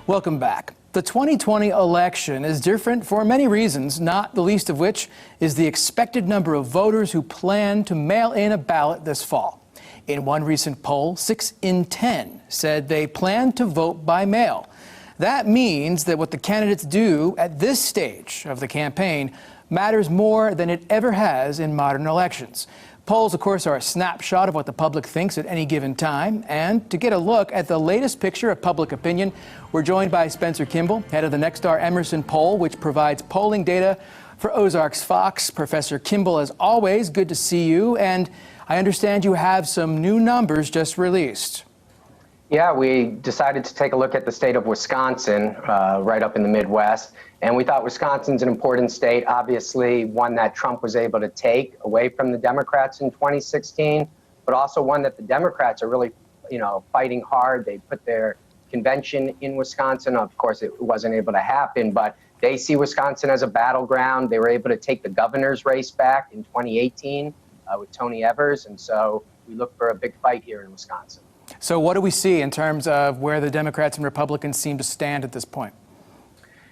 Welcome back. The 2020 election is different for many reasons, not the least of which is the expected number of voters who plan to mail in a ballot this fall. In one recent poll, 6 in 10 said they plan to vote by mail. That means that what the candidates do at this stage of the campaign matters more than it ever has in modern elections. Polls, of course, are a snapshot of what the public thinks at any given time. And to get a look at the latest picture of public opinion, we're joined by Spencer Kimball, head of the Nexstar Emerson poll, which provides polling data for Ozarks Fox. Professor Kimball, as always, good to see you. And I understand you have some new numbers just released. Yeah, we decided to take a look at the state of Wisconsin, right up in the Midwest. And we thought Wisconsin's an important state, obviously one that Trump was able to take away from the Democrats in 2016, but also one that the Democrats are really, fighting hard. They put their convention in Wisconsin. Of course, it wasn't able to happen, but they see Wisconsin as a battleground. They were able to take the governor's race back in 2018 with Tony Evers. And so we look for a big fight here in Wisconsin. So what do we see in terms of where the Democrats and Republicans seem to stand at this point?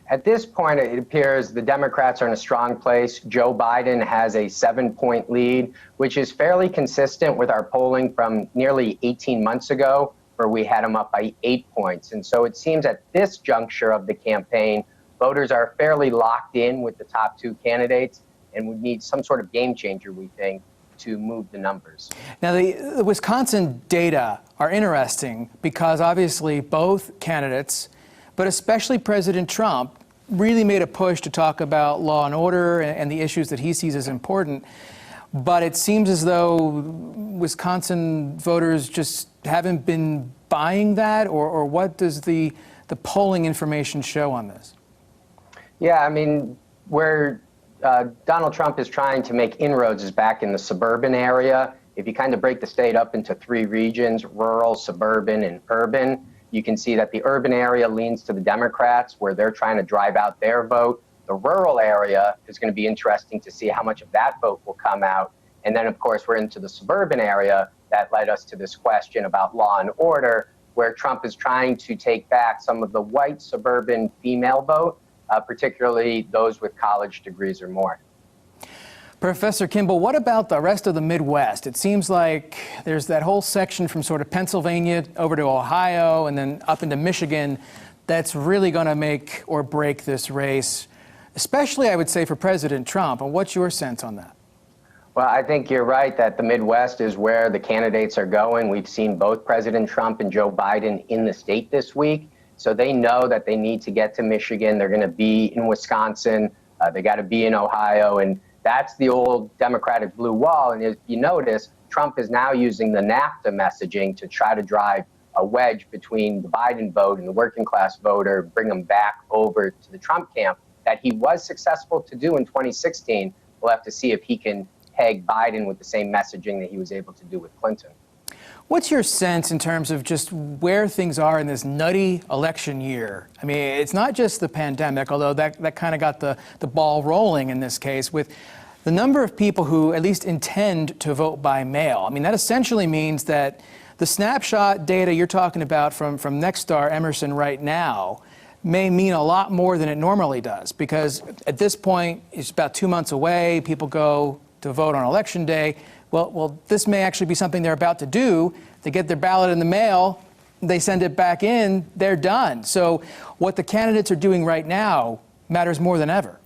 At this point, it appears the Democrats are in a strong place. Joe Biden has a 7-point lead, which is fairly consistent with our polling from nearly 18 months ago, where we had him up by 8 points. And so it seems at this juncture of the campaign, voters are fairly locked in with the top two candidates and would need some sort of game changer, we think, to move the numbers. Now, the Wisconsin data are interesting because obviously both candidates, but especially President Trump, really made a push to talk about law and order and the issues that he sees as important. But it seems as though Wisconsin voters just haven't been buying that, or what does the polling information show on this? Yeah, I mean, where Donald Trump is trying to make inroads is back in the suburban area. If you kind of break the state up into three regions, rural, suburban, and urban, you can see that the urban area leans to the Democrats, where they're trying to drive out their vote. The rural area is going to be interesting to see how much of that vote will come out. And then, of course, we're into the suburban area. That led us to this question about law and order, where Trump is trying to take back some of the white suburban female vote, particularly those with college degrees or more. Professor Kimball, what about the rest of the Midwest? It seems like there's that whole section from sort of Pennsylvania over to Ohio and then up into Michigan that's really going to make or break this race, especially, I would say, for President Trump. And what's your sense on that? Well, I think you're right that the Midwest is where the candidates are going. We've seen both President Trump and Joe Biden in the state this week. So they know that they need to get to Michigan. They're going to be in Wisconsin. They got to be in Ohio. And that's the old Democratic blue wall. And if you notice, Trump is now using the NAFTA messaging to try to drive a wedge between the Biden vote and the working class voter, bring them back over to the Trump camp that he was successful to do in 2016. We'll have to see if he can peg Biden with the same messaging that he was able to do with Clinton. What's your sense in terms of just where things are in this nutty election year? I mean, it's not just the pandemic, although that kind of got the ball rolling in this case, with the number of people who at least intend to vote by mail. I mean, that essentially means that the snapshot data you're talking about from Nexstar Emerson right now may mean a lot more than it normally does, because at this point, it's about 2 months away. People go to vote on Election Day. Well, this may actually be something they're about to do. They get their ballot in the mail, they send it back in, they're done. So what the candidates are doing right now matters more than ever.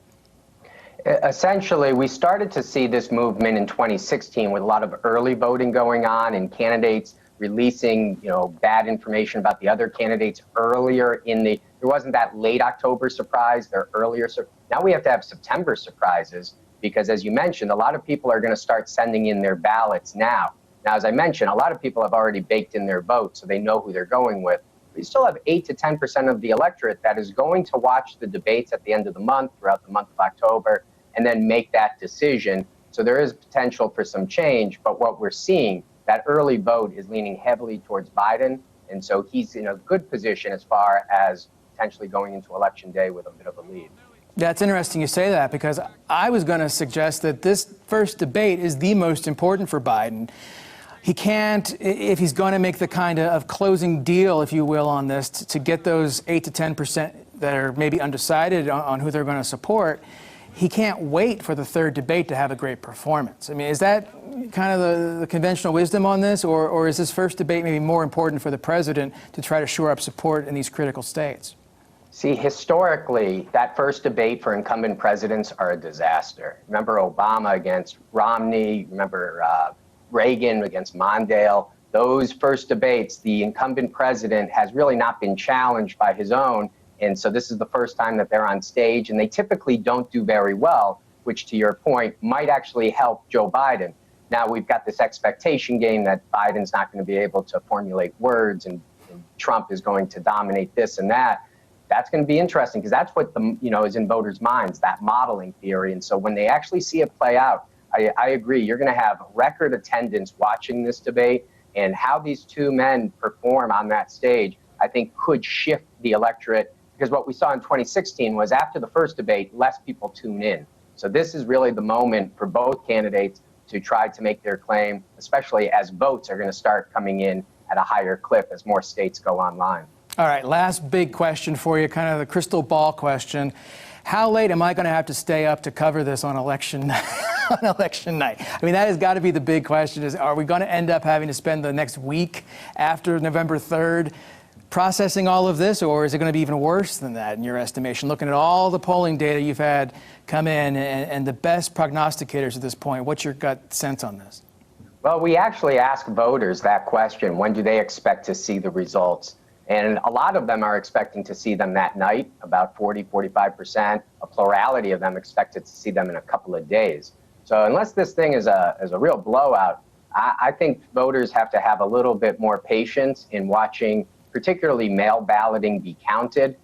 Essentially, we started to see this movement in 2016 with a lot of early voting going on and candidates releasing, bad information about the other candidates earlier there wasn't that late October surprise, there earlier. Now we have to have September surprises, because as you mentioned, a lot of people are going to start sending in their ballots now. Now, as I mentioned, a lot of people have already baked in their vote, so they know who they're going with. We still have 8 to 10% of the electorate that is going to watch the debates at the end of the month, throughout the month of October, and then make that decision. So there is potential for some change, but what we're seeing, that early vote is leaning heavily towards Biden, and so he's in a good position as far as potentially going into Election Day with a bit of a lead. Yeah, it's interesting you say that, because I was going to suggest that this first debate is the most important for Biden. he can't, if he's going to make the kind of closing deal, if you will, on this, to get those 8 to 10% that are maybe undecided on who they're going to support, he can't wait for the third debate to have a great performance. I mean, is that kind of the conventional wisdom on this, or is this first debate maybe more important for the president to try to shore up support in these critical states? See, historically, that first debate for incumbent presidents are a disaster. Remember Obama against Romney, remember Reagan against Mondale. Those first debates, the incumbent president has really not been challenged by his own. And so this is the first time that they're on stage, and they typically don't do very well, which, to your point, might actually help Joe Biden. Now, we've got this expectation game that Biden's not going to be able to formulate words and Trump is going to dominate this and that. That's going to be interesting because that's what is in voters' minds, that modeling theory. And so when they actually see it play out, I agree, you're going to have record attendance watching this debate, and how these two men perform on that stage, I think, could shift the electorate, because what we saw in 2016 was after the first debate, less people tune in. So this is really the moment for both candidates to try to make their claim, especially as votes are going to start coming in at a higher clip as more states go online. All right, last big question for you, kind of the crystal ball question. How late am I going to have to stay up to cover this on election night? On election night? I mean, that has got to be the big question, is are we going to end up having to spend the next week after November 3rd processing all of this, or is it going to be even worse than that in your estimation, looking at all the polling data you've had come in and the best prognosticators at this point? What's your gut sense on this? Well, we actually ask voters that question. When do they expect to see the results? And a lot of them are expecting to see them that night, about 40–45%. A plurality of them expected to see them in a couple of days. So unless this thing is a real blowout, I think voters have to have a little bit more patience in watching, particularly mail balloting, be counted.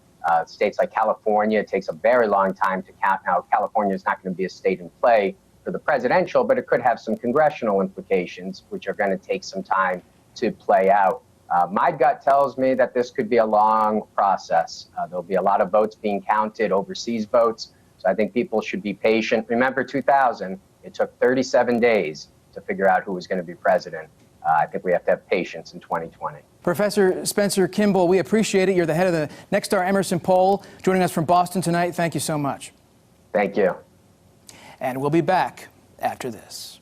States like California, it takes a very long time to count. Now, California is not going to be a state in play for the presidential, but it could have some congressional implications, which are going to take some time to play out. My gut tells me that this could be a long process. There'll be a lot of votes being counted, overseas votes. So I think people should be patient. Remember 2000, it took 37 days to figure out who was going to be president. I think we have to have patience in 2020. Professor Spencer Kimball, we appreciate it. You're the head of the Nexstar Emerson poll, joining us from Boston tonight. Thank you so much. Thank you. And we'll be back after this.